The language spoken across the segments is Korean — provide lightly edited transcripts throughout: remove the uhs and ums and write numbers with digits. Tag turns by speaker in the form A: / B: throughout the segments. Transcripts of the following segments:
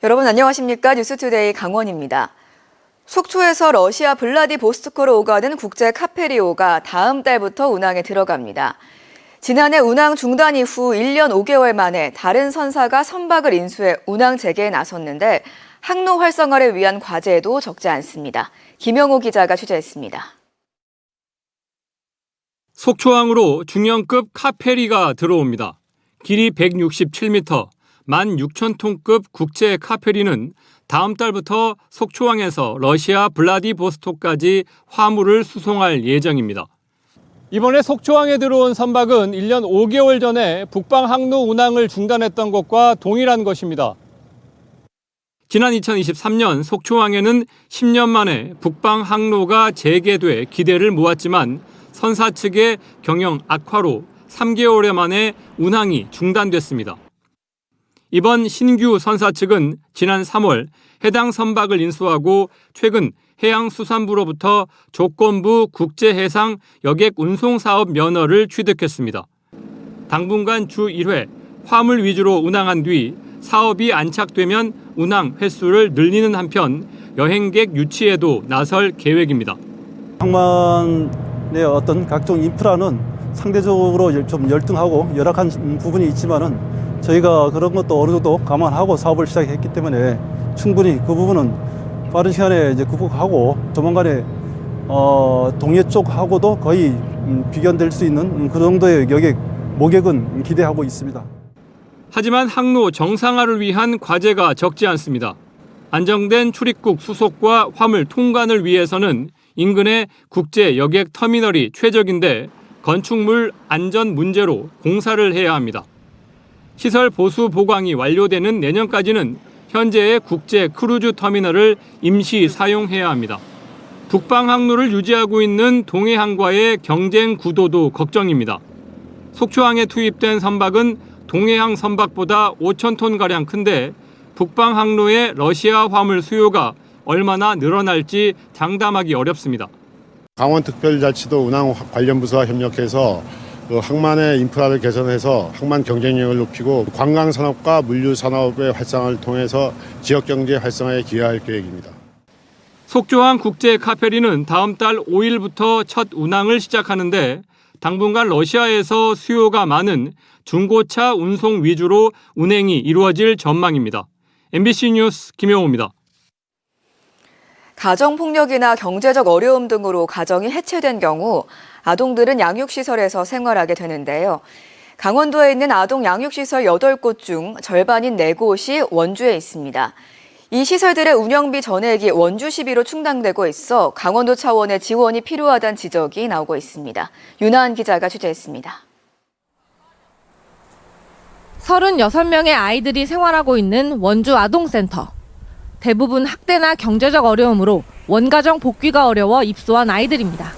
A: 여러분 안녕하십니까? 뉴스투데이 강원입니다. 속초에서 러시아 블라디보스토크로 오가는 국제 카페리오가 다음 달부터 운항에 들어갑니다. 지난해 운항 중단 이후 1년 5개월 만에 다른 선사가 선박을 인수해 운항 재개에 나섰는데 항로 활성화를 위한 과제도 적지 않습니다. 김영호 기자가 취재했습니다.
B: 속초항으로 중형급 카페리가 들어옵니다. 길이 167m, 16,000톤급 국제 카페리는 다음 달부터 속초항에서 러시아 블라디보스토크까지 화물을 수송할 예정입니다. 이번에 속초항에 들어온 선박은 1년 5개월 전에 북방 항로 운항을 중단했던 것과 동일한 것입니다. 지난 2023년 속초항에는 10년 만에 북방 항로가 재개돼 기대를 모았지만 선사 측의 경영 악화로 3개월 만에 운항이 중단됐습니다. 이번 신규 선사 측은 지난 3월 해당 선박을 인수하고 최근 해양수산부로부터 조건부 국제해상 여객 운송사업 면허를 취득했습니다. 당분간 주 1회 화물 위주로 운항한 뒤 사업이 안착되면 운항 횟수를 늘리는 한편 여행객 유치에도 나설 계획입니다.
C: 항만의 어떤 각종 인프라는 상대적으로 좀 열등하고 열악한 부분이 있지만은 저희가 그런 것도 어느 정도 감안하고 사업을 시작했기 때문에 충분히 그 부분은 빠른 시간에 이제 극복하고 조만간에 동해 쪽하고도 거의 비견될 수 있는 그 정도의 모객은 기대하고 있습니다.
B: 하지만 항로 정상화를 위한 과제가 적지 않습니다. 안정된 출입국 수속과 화물 통관을 위해서는 인근의 국제 여객 터미널이 최적인데 건축물 안전 문제로 공사를 해야 합니다. 시설 보수 보강이 완료되는 내년까지는 현재의 국제 크루즈 터미널을 임시 사용해야 합니다. 북방 항로를 유지하고 있는 동해항과의 경쟁 구도도 걱정입니다. 속초항에 투입된 선박은 동해항 선박보다 5,000톤가량 큰데 북방 항로의 러시아 화물 수요가 얼마나 늘어날지 장담하기 어렵습니다.
D: 강원특별자치도 운항 관련 부서와 협력해서 항만의 인프라를 개선해서 항만 경쟁력을 높이고 관광산업과 물류산업의 활성화를 통해서 지역경제 활성화에 기여할 계획입니다.
B: 속초항 국제 카페리는 다음 달 5일부터 첫 운항을 시작하는데 당분간 러시아에서 수요가 많은 중고차 운송 위주로 운행이 이루어질 전망입니다. MBC 뉴스 김영호입니다.
A: 가정폭력이나 경제적 어려움 등으로 가정이 해체된 경우 아동들은 양육시설에서 생활하게 되는데요. 강원도에 있는 아동 양육시설 8곳 중 절반인 4곳이 원주에 있습니다. 이 시설들의 운영비 전액이 원주 시비로 충당되고 있어 강원도 차원의 지원이 필요하다는 지적이 나오고 있습니다. 윤하은 기자가 취재했습니다.
E: 36명의 아이들이 생활하고 있는 원주 아동센터. 대부분 학대나 경제적 어려움으로 원가정 복귀가 어려워 입소한 아이들입니다.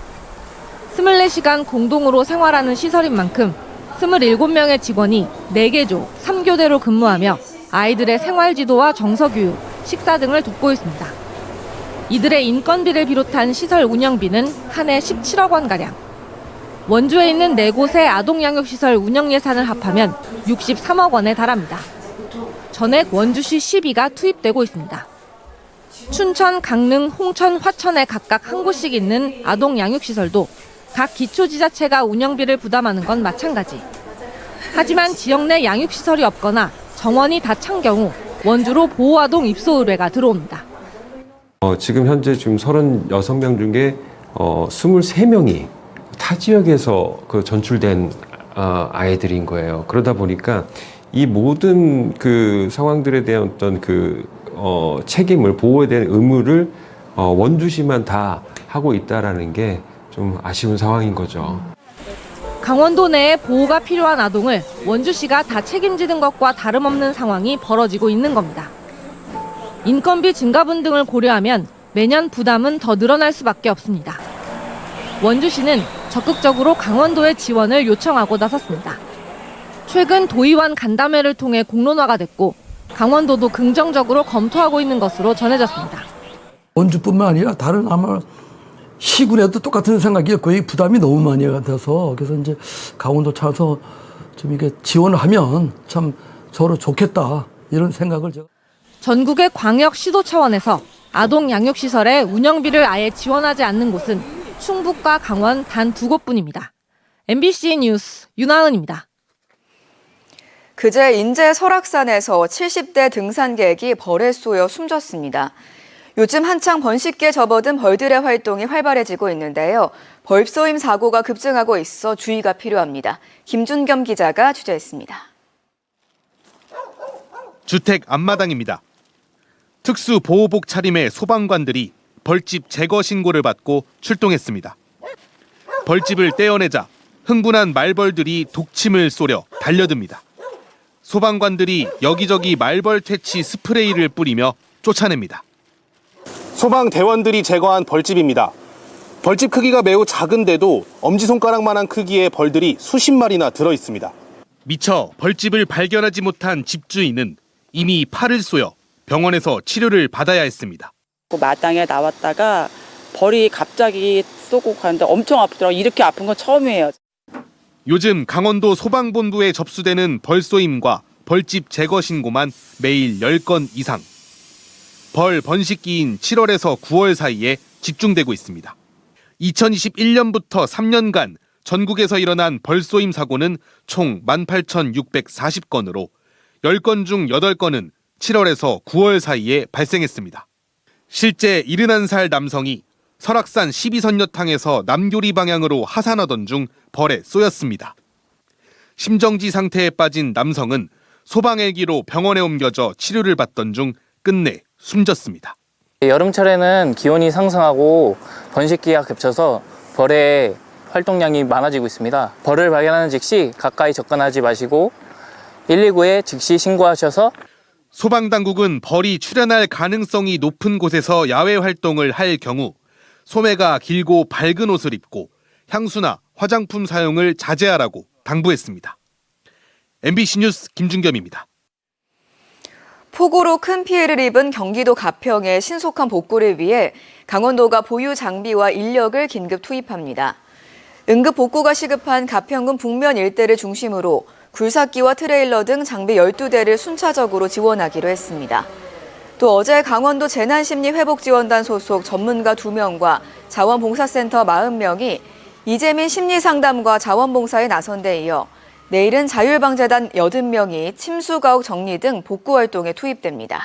E: 24시간 공동으로 생활하는 시설인 만큼 27명의 직원이 4개조, 3교대로 근무하며 아이들의 생활 지도와 정서 교육, 식사 등을 돕고 있습니다. 이들의 인건비를 비롯한 시설 운영비는 한 해 17억 원가량. 원주에 있는 4곳의 아동양육시설 운영 예산을 합하면 63억 원에 달합니다. 전액 원주시 시비가 투입되고 있습니다. 춘천, 강릉, 홍천, 화천에 각각 한 곳씩 있는 아동양육시설도 각 기초지자체가 운영비를 부담하는 건 마찬가지. 하지만 지역 내 양육시설이 없거나 정원이 다 찬 경우 원주로 보호아동 입소 의뢰가 들어옵니다.
F: 지금 현재 36명 중에 23명이 타 지역에서 전출된 아이들인 거예요. 그러다 보니까 이 모든 그 상황들에 대한 어떤 책임을 보호에 대한 의무를 원주시만 다 하고 있다라는 게 좀 아쉬운 상황인 거죠.
E: 강원도 내에 보호가 필요한 아동을 원주시가 다 책임지는 것과 다름없는 상황이 벌어지고 있는 겁니다. 인건비 증가분 등을 고려하면 매년 부담은 더 늘어날 수밖에 없습니다. 원주시는 적극적으로 강원도의 지원을 요청하고 나섰습니다. 최근 도의원 간담회를 통해 공론화가 됐고 강원도도 긍정적으로 검토하고 있는 것으로 전해졌습니다.
G: 원주뿐만 아니라 다른 아마 시군에도 똑같은 생각이 거의 부담이 너무 많이 같아서 그래서 이제 강원도 차서 좀 이게 지원을 하면 참 서로 좋겠다 이런 생각을 제가.
E: 전국의 광역 시도 차원에서 아동 양육시설의 운영비를 아예 지원하지 않는 곳은 충북과 강원 단 2곳뿐입니다. MBC 뉴스 윤하은입니다.
A: 그제 인제 설악산에서 70대 등산객이 벌에 쏘여 숨졌습니다. 요즘 한창 번식기에 접어든 벌들의 활동이 활발해지고 있는데요. 벌쏘임 사고가 급증하고 있어 주의가 필요합니다. 김준겸 기자가 취재했습니다.
H: 주택 앞마당입니다. 특수 보호복 차림의 소방관들이 벌집 제거 신고를 받고 출동했습니다. 벌집을 떼어내자 흥분한 말벌들이 독침을 쏘려 달려듭니다. 소방관들이 여기저기 말벌 퇴치 스프레이를 뿌리며 쫓아냅니다.
I: 소방대원들이 제거한 벌집입니다. 벌집 크기가 매우 작은데도 엄지손가락만한 크기의 벌들이 수십 마리나 들어 있습니다.
H: 미처 벌집을 발견하지 못한 집주인은 이미 팔을 쏘여 병원에서 치료를 받아야 했습니다.
J: 마당에 나왔다가 벌이 갑자기 쏘고 가는데 엄청 아프더라고요. 이렇게 아픈 건 처음이에요.
H: 요즘 강원도 소방본부에 접수되는 벌쏘임과 벌집 제거 신고만 매일 10건 이상. 벌 번식기인 7월에서 9월 사이에 집중되고 있습니다. 2021년부터 3년간 전국에서 일어난 벌쏘임 사고는 총 18,640건으로 10건 중 8건은 7월에서 9월 사이에 발생했습니다. 실제 71살 남성이 설악산 12선녀탕에서 남교리 방향으로 하산하던 중 벌에 쏘였습니다. 심정지 상태에 빠진 남성은 소방헬기로 병원에 옮겨져 치료를 받던 중 끝내 숨졌습니다.
K: 여름철에는 기온이 상승하고 번식기가 겹쳐서 벌의 활동량이 많아지고 있습니다. 벌을 발견하는 즉시 가까이 접근하지 마시고 119에 즉시 신고하셔서
H: 소방당국은 벌이 출현할 가능성이 높은 곳에서 야외 활동을 할 경우 소매가 길고 밝은 옷을 입고 향수나 화장품 사용을 자제하라고 당부했습니다. MBC 뉴스 김준겸입니다.
A: 폭우로 큰 피해를 입은 경기도 가평의 신속한 복구를 위해 강원도가 보유 장비와 인력을 긴급 투입합니다. 응급 복구가 시급한 가평군 북면 일대를 중심으로 굴삭기와 트레일러 등 장비 12대를 순차적으로 지원하기로 했습니다. 또 어제 강원도 재난심리회복지원단 소속 전문가 2명과 자원봉사센터 40명이 이재민 심리상담과 자원봉사에 나선 데 이어 내일은 자율방재단 80명이 침수가옥 정리 등 복구활동에 투입됩니다.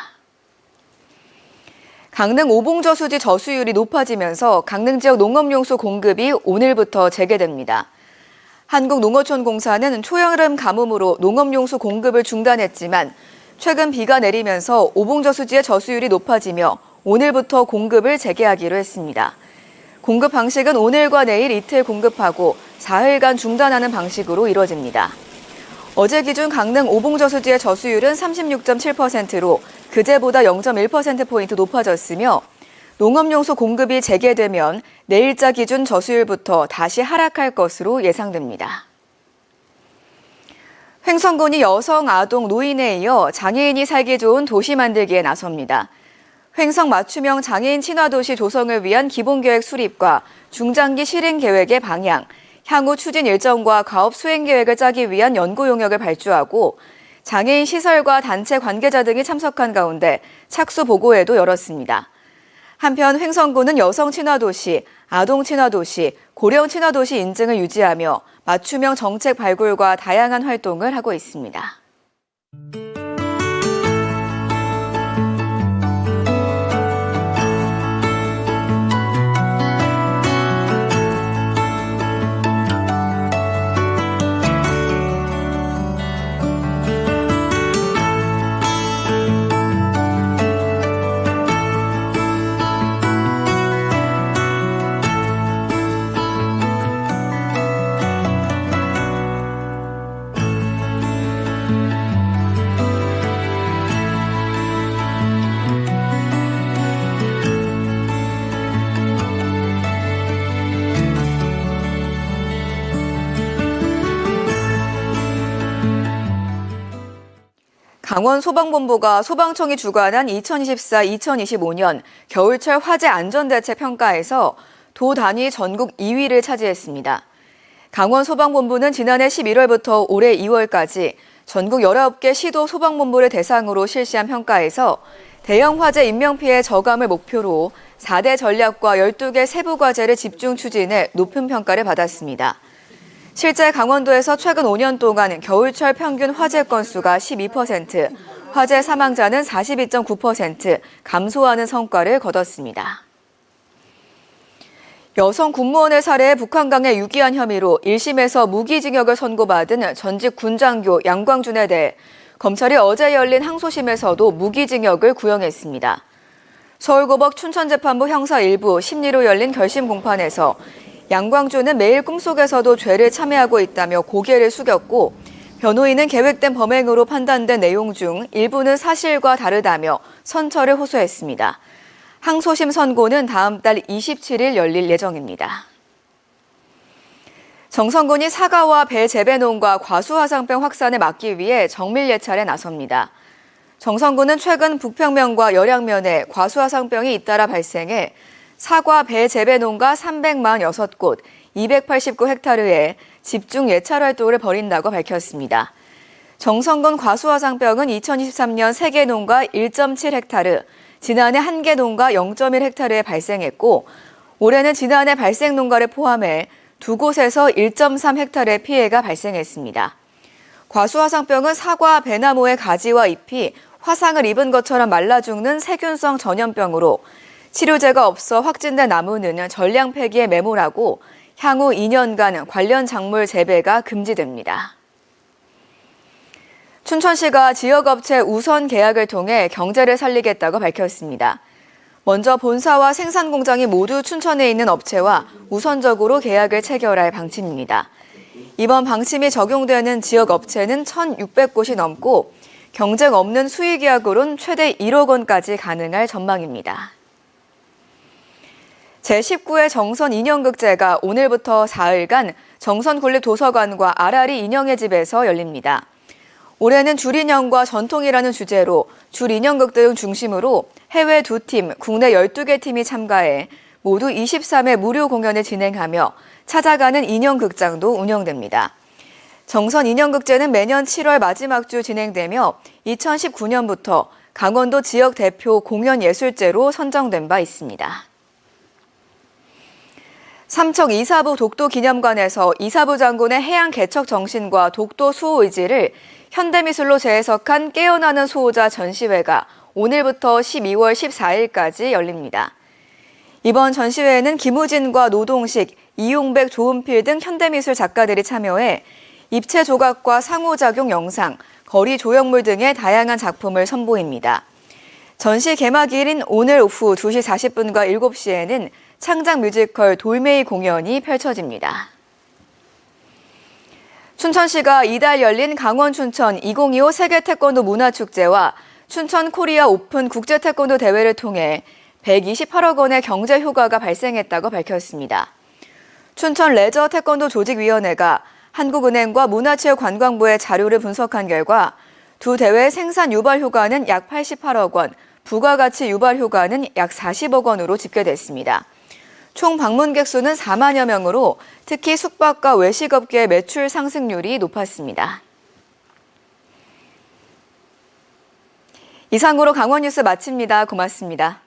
A: 강릉 오봉저수지 저수율이 높아지면서 강릉 지역 농업용수 공급이 오늘부터 재개됩니다. 한국농어촌공사는 초여름 가뭄으로 농업용수 공급을 중단했지만 최근 비가 내리면서 오봉저수지의 저수율이 높아지며 오늘부터 공급을 재개하기로 했습니다. 공급 방식은 오늘과 내일 이틀 공급하고 사흘간 중단하는 방식으로 이뤄집니다. 어제 기준 강릉 오봉저수지의 저수율은 36.7%로 그제보다 0.1%포인트 높아졌으며 농업용수 공급이 재개되면 내일자 기준 저수율부터 다시 하락할 것으로 예상됩니다. 횡성군이 여성, 아동, 노인에 이어 장애인이 살기 좋은 도시 만들기에 나섭니다. 횡성 맞춤형 장애인 친화도시 조성을 위한 기본계획 수립과 중장기 실행 계획의 방향, 향후 추진 일정과 가업 수행 계획을 짜기 위한 연구 용역을 발주하고 장애인 시설과 단체 관계자 등이 참석한 가운데 착수 보고회도 열었습니다. 한편 횡성군은 여성 친화도시, 아동 친화도시, 고령 친화도시 인증을 유지하며 맞춤형 정책 발굴과 다양한 활동을 하고 있습니다. 강원소방본부가 소방청이 주관한 2024-2025년 겨울철 화재 안전대책 평가에서 도 단위 전국 2위를 차지했습니다. 강원소방본부는 지난해 11월부터 올해 2월까지 전국 19개 시도 소방본부를 대상으로 실시한 평가에서 대형 화재 인명피해 저감을 목표로 4대 전략과 12개 세부 과제를 집중 추진해 높은 평가를 받았습니다. 실제 강원도에서 최근 5년 동안 겨울철 평균 화재 건수가 12%, 화재 사망자는 42.9% 감소하는 성과를 거뒀습니다. 여성 군무원을 살해해 북한강에 유기한 혐의로 1심에서 무기징역을 선고받은 전직 군장교 양광준에 대해 검찰이 어제 열린 항소심에서도 무기징역을 구형했습니다. 서울고법 춘천재판부 형사 1부 심리로 열린 결심 공판에서 양광준은 매일 꿈속에서도 죄를 참여하고 있다며 고개를 숙였고 변호인은 계획된 범행으로 판단된 내용 중 일부는 사실과 다르다며 선처를 호소했습니다. 항소심 선고는 다음 달 27일 열릴 예정입니다. 정선군이 사과와 배 재배농가 과수화상병 확산을 막기 위해 정밀 예찰에 나섭니다. 정선군은 최근 북평면과 열양면에 과수화상병이 잇따라 발생해 사과 배 재배농가 346곳, 289헥타르에 집중 예찰 활동을 벌인다고 밝혔습니다. 정선군 과수화상병은 2023년 3개 농가 1.7헥타르, 지난해 1개 농가 0.1헥타르에 발생했고 올해는 지난해 발생 농가를 포함해 2곳에서 1.3헥타르의 피해가 발생했습니다. 과수화상병은 사과, 배나무의 가지와 잎이 화상을 입은 것처럼 말라 죽는 세균성 전염병으로 치료제가 없어 확진된 나무는 전량 폐기에 매몰하고 향후 2년간 관련 작물 재배가 금지됩니다. 춘천시가 지역업체 우선 계약을 통해 경제를 살리겠다고 밝혔습니다. 먼저 본사와 생산공장이 모두 춘천에 있는 업체와 우선적으로 계약을 체결할 방침입니다. 이번 방침이 적용되는 지역업체는 1,600곳이 넘고 경쟁 없는 수의계약으론 최대 1억 원까지 가능할 전망입니다. 제19회 정선 인형극제가 오늘부터 4일간 정선군립도서관과 아라리 인형의 집에서 열립니다. 올해는 줄인형과 전통이라는 주제로 줄인형극 등 중심으로 해외 2팀, 국내 12개 팀이 참가해 모두 23회 무료 공연을 진행하며 찾아가는 인형극장도 운영됩니다. 정선 인형극제는 매년 7월 마지막 주 진행되며 2019년부터 강원도 지역 대표 공연예술제로 선정된 바 있습니다. 삼척 이사부 독도기념관에서 이사부 장군의 해양 개척 정신과 독도 수호 의지를 현대미술로 재해석한 깨어나는 수호자 전시회가 오늘부터 12월 14일까지 열립니다. 이번 전시회에는 김우진과 노동식, 이용백, 조은필 등 현대미술 작가들이 참여해 입체 조각과 상호작용 영상, 거리 조형물 등의 다양한 작품을 선보입니다. 전시 개막일인 오늘 오후 2시 40분과 7시에는 창작 뮤지컬 돌메이 공연이 펼쳐집니다. 춘천시가 이달 열린 강원 춘천 2025 세계 태권도 문화축제와 춘천 코리아 오픈 국제 태권도 대회를 통해 128억 원의 경제 효과가 발생했다고 밝혔습니다. 춘천 레저 태권도 조직위원회가 한국은행과 문화체육관광부의 자료를 분석한 결과 두 대회의 생산 유발 효과는 약 88억 원, 부가가치 유발 효과는 약 40억 원으로 집계됐습니다. 총 방문객 수는 4만여 명으로 특히 숙박과 외식업계의 매출 상승률이 높았습니다. 이상으로 강원 뉴스 마칩니다. 고맙습니다.